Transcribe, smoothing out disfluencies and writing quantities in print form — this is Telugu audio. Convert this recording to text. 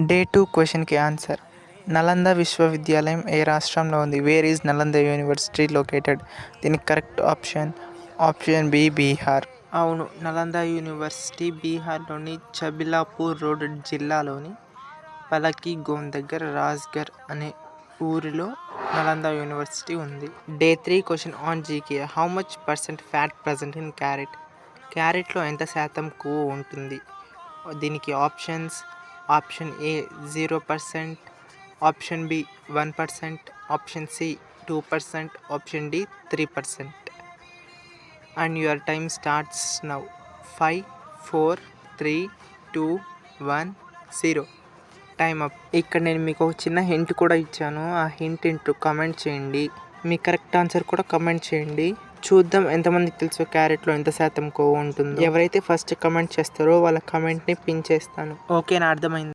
డే 2 క్వశ్చన్కి ఆన్సర్. నలంద విశ్వవిద్యాలయం ఏ రాష్ట్రంలో ఉంది? Where is Nalanda university located? దీనికి కరెక్ట్ ఆప్షన్ బి బీహార్. అవును, నలంద యూనివర్సిటీ బీహార్లోని ఛబిలాపూర్ రోడ్ జిల్లాలోని పలకీగోన్ దగ్గర రాజ్గర్ అనే ఊరిలో నలంద యూనివర్సిటీ ఉంది. Day 3 question on GK. How much percent fat present in carrot? క్యారెట్లో ఎంత శాతం కొవ్వు ఉంటుంది? దీనికి option A 0%, option B 1%, option C 2%, option D 3%. And your time starts now. 5, 4, 3, 2, 1, 0. Time up. ఇక్కడ నేను మీకు ఒక చిన్న హింట్ కూడా ఇచ్చాను. ఆ హింట్ కమెంట్ చేయండి. మీ కరెక్ట్ ఆన్సర్ కూడా కమెంట్ చేయండి. చూద్దాం ఎంతమందికి తెలుసు క్యారెట్లో ఎంత శాతం కొవ్వు ఉంటుందో. ఎవరైతే ఫస్ట్ కమెంట్ చేస్తారో వాళ్ళ కమెంట్ని పిన్ చేస్తాను. ఓకేనా? అర్థమైంది.